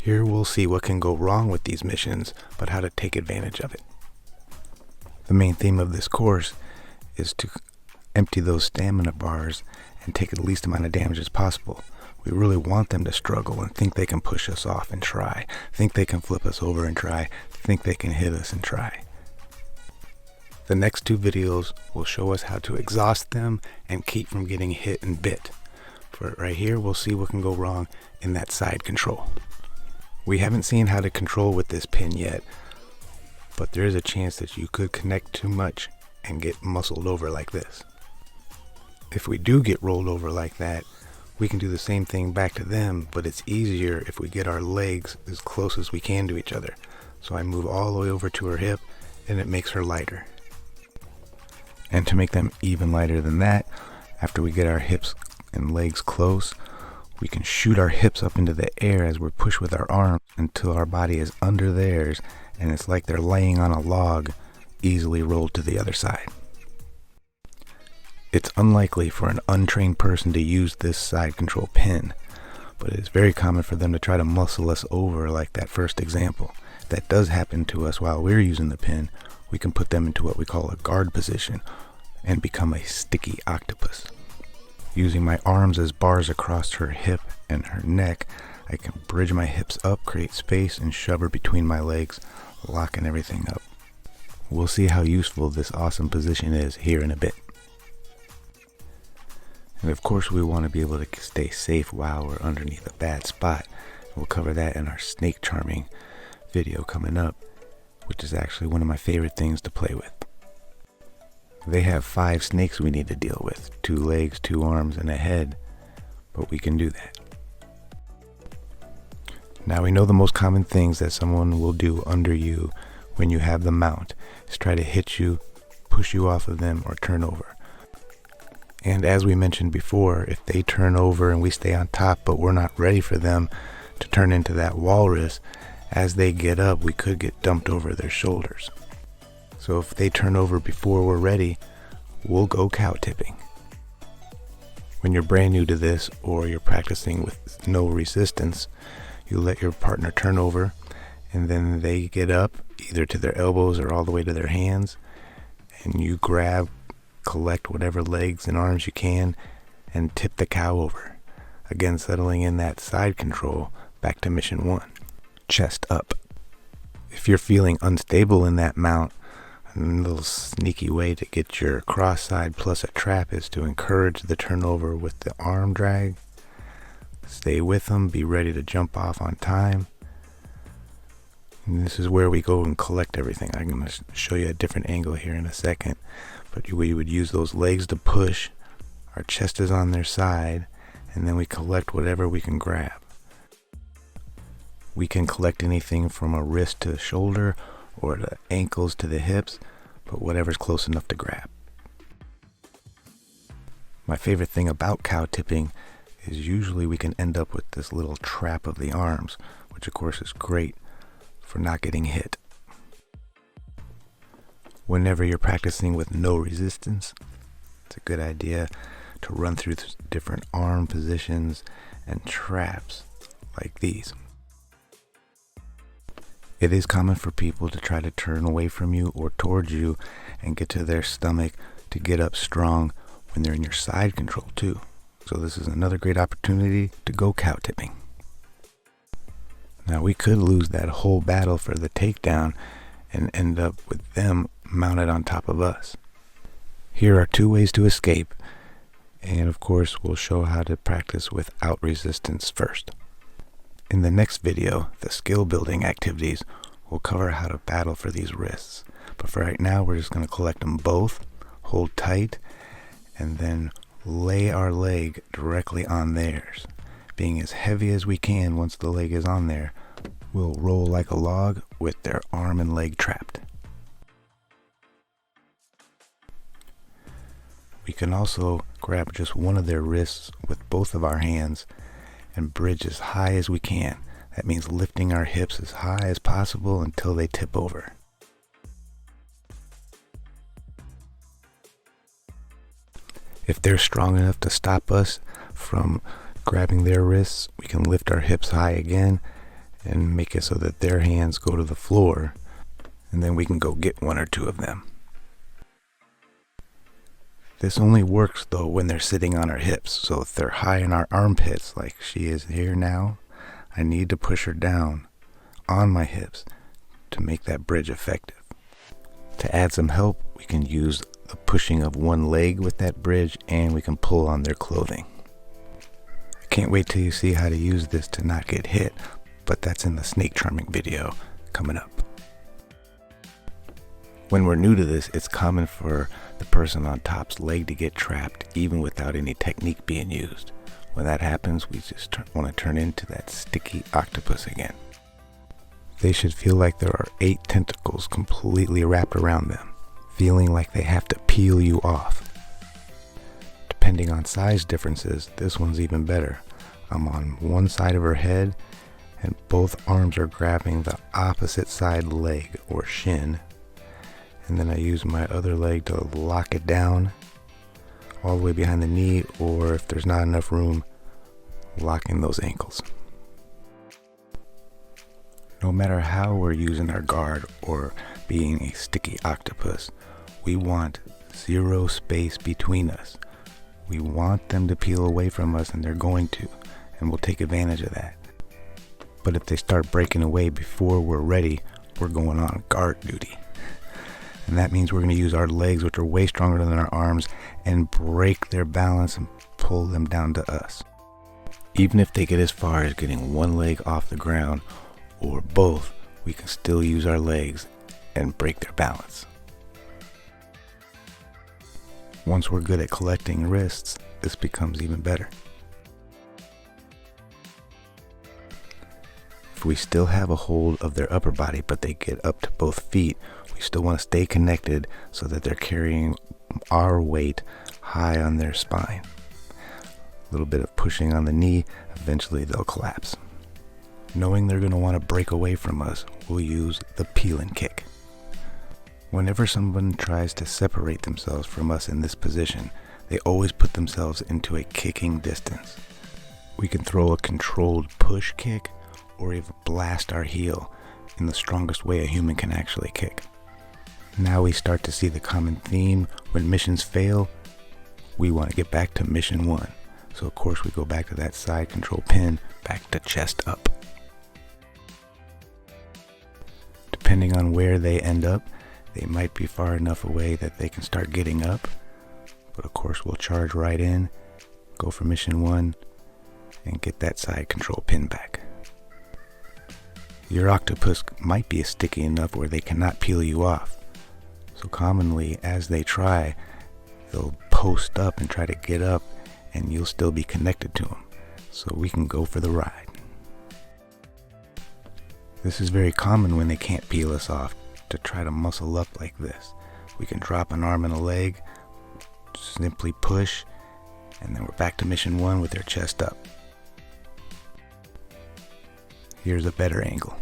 Here we'll see what can go wrong with these missions, but how to take advantage of it. The main theme of this course is to empty those stamina bars and take the least amount of damage as possible. We really want them to struggle and think they can push us off and try, think they can flip us over and try, think they can hit us and try. The next two videos will show us how to exhaust them and keep from getting hit and bit. For right here, we'll see what can go wrong in that side control. We haven't seen how to control with this pin yet, but there is a chance that you could connect too much and get muscled over like this. If we do get rolled over like that, we can do the same thing back to them, but it's easier if we get our legs as close as we can to each other. So I move all the way over to her hip and it makes her lighter. And to make them even lighter than that, after we get our hips and legs close, we can shoot our hips up into the air as we're pushed with our arms until our body is under theirs and it's like they're laying on a log, easily rolled to the other side. It's unlikely for an untrained person to use this side control pin, but it's very common for them to try to muscle us over like that first example. If that does happen to us while we're using the pin, we can put them into what we call a guard position and become a sticky octopus. Using my arms as bars across her hip and her neck, I can bridge my hips up, create space, and shove her between my legs, locking everything up. We'll see how useful this awesome position is here in a bit. And of course we want to be able to stay safe while we're underneath a bad spot. We'll cover that in our snake charming video coming up, which is actually one of my favorite things to play with. They have 5 snakes we need to deal with, 2 legs, 2 arms, and a head, but we can do that. Now we know the most common things that someone will do under you when you have the mount is try to hit you, push you off of them, or turn over. And as we mentioned before, if they turn over and we stay on top but we're not ready for them to turn into that walrus, as they get up we could get dumped over their shoulders. So if they turn over before we're ready, we'll go cow tipping. When you're brand new to this or you're practicing with no resistance, you let your partner turn over and then they get up either to their elbows or all the way to their hands, and you grab, collect whatever legs and arms you can and tip the cow over. Again, settling in that side control back to mission 1. Chest up. If you're feeling unstable in that mount, a little sneaky way to get your cross side plus a trap is to encourage the turnover with the arm drag. Stay with them, be ready to jump off on time. And this is where we go and collect everything. I'm going to show you a different angle here in a second. But we would use those legs to push, our chest is on their side, and then we collect whatever we can grab. We can collect anything from a wrist to the shoulder or the ankles to the hips, but whatever's close enough to grab. My favorite thing about cow tipping is usually we can end up with this little trap of the arms, which of course is great for not getting hit. Whenever you're practicing with no resistance, it's a good idea to run through different arm positions and traps like these. It is common for people to try to turn away from you or towards you and get to their stomach to get up strong when they're in your side control too. So this is another great opportunity to go cow tipping. Now we could lose that whole battle for the takedown and end up with them mounted on top of us. Here are 2 ways to escape, and of course we'll show how to practice without resistance first. In the next video, the skill building activities, we'll cover how to battle for these wrists. But for right now, we're just going to collect them both, hold tight, and then lay our leg directly on theirs. Being as heavy as we can once the leg is on there, we'll roll like a log with their arm and leg trapped. We can also grab just one of their wrists with both of our hands and bridge as high as we can. That means lifting our hips as high as possible until they tip over. If they're strong enough to stop us from grabbing their wrists, we can lift our hips high again and make it so that their hands go to the floor, and then we can go get one or two of them. This only works though when they're sitting on our hips. So if they're high in our armpits like she is here now, I need to push her down on my hips to make that bridge effective. To add some help, we can use the pushing of one leg with that bridge, and we can pull on their clothing. I can't wait till you see how to use this to not get hit, but that's in the snake charming video coming up. When we're new to this, it's common for the person on top's leg to get trapped even without any technique being used. When that happens, we just want to turn into that sticky octopus again. They should feel like there are 8 tentacles completely wrapped around them, feeling like they have to peel you off. Depending on size differences, this one's even better. I'm on one side of her head, and both arms are grabbing the opposite side leg or shin, and then I use my other leg to lock it down all the way behind the knee, or if there's not enough room, locking those ankles. No matter how we're using our guard or being a sticky octopus, we want 0 space between us. We want them to peel away from us, and they're going to, and we'll take advantage of that. But if they start breaking away before we're ready, we're going on guard duty. And that means we're going to use our legs, which are way stronger than our arms, and break their balance and pull them down to us. Even if they get as far as getting one leg off the ground or both, we can still use our legs and break their balance. Once we're good at collecting wrists, this becomes even better. If we still have a hold of their upper body, but they get up to both feet, we still want to stay connected so that they're carrying our weight high on their spine. A little bit of pushing on the knee, eventually they'll collapse. Knowing they're going to want to break away from us, we'll use the peel and kick. Whenever someone tries to separate themselves from us in this position, they always put themselves into a kicking distance. We can throw a controlled push kick or even blast our heel in the strongest way a human can actually kick. Now we start to see the common theme. When missions fail, we want to get back to mission 1. So of course we go back to that side control pin, back to chest up. Depending on where they end up, they might be far enough away that they can start getting up. But of course we'll charge right in, go for mission 1, and get that side control pin back. Your octopus might be sticky enough where they cannot peel you off. So commonly, as they try, they'll post up and try to get up, and you'll still be connected to them. So we can go for the ride. This is very common when they can't peel us off, to try to muscle up like this. We can drop an arm and a leg, simply push, and then we're back to mission 1 with their chest up. Here's a better angle.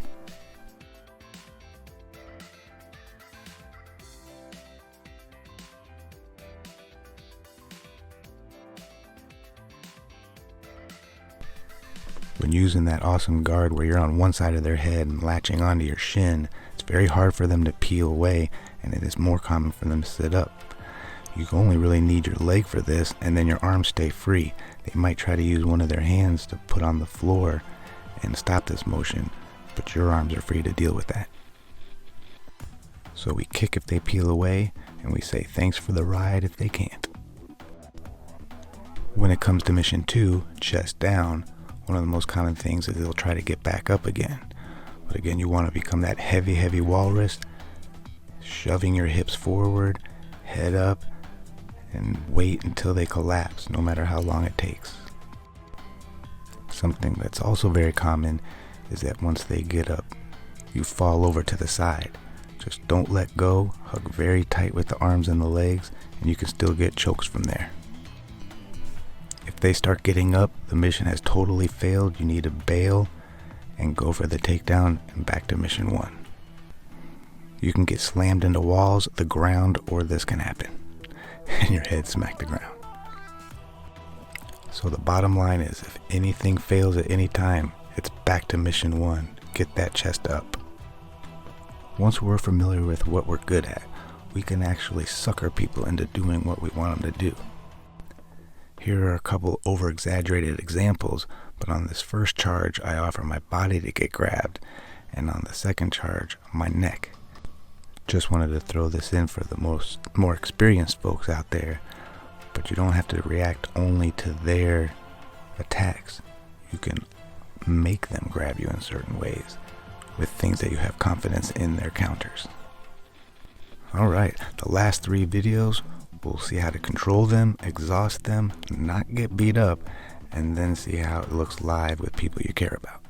When using that awesome guard where you're on one side of their head and latching onto your shin, it's very hard for them to peel away, and it is more common for them to sit up. You only really need your leg for this, and then your arms stay free. They might try to use one of their hands to put on the floor and stop this motion, but your arms are free to deal with that. So we kick if they peel away, and we say thanks for the ride if they can't. When it comes to mission 2, chest down, one of the most common things is they'll try to get back up again. But again, you want to become that heavy walrus, shoving your hips forward, head up, and wait until they collapse, no matter how long it takes. Something that's also very common is that once they get up, you fall over to the side. Just don't let go, hug very tight with the arms and the legs, and you can still get chokes from there. If they start getting up, the mission has totally failed. You need to bail and go for the takedown and back to mission 1. You can get slammed into walls, the ground, or this can happen, and your head smack the ground. So the bottom line is, if anything fails at any time, it's back to mission 1. get that chest up. Once we're familiar with what we're good at, we can actually sucker people into doing what we want them to do. Here are a couple over-exaggerated examples, but on this first charge, I offer my body to get grabbed, and on the second charge, my neck. Just wanted to throw this in for the more experienced folks out there, but you don't have to react only to their attacks. You can make them grab you in certain ways with things that you have confidence in their counters. Alright, the last 3 videos, we'll see how to control them, exhaust them, not get beat up, and then see how it looks live with people you care about.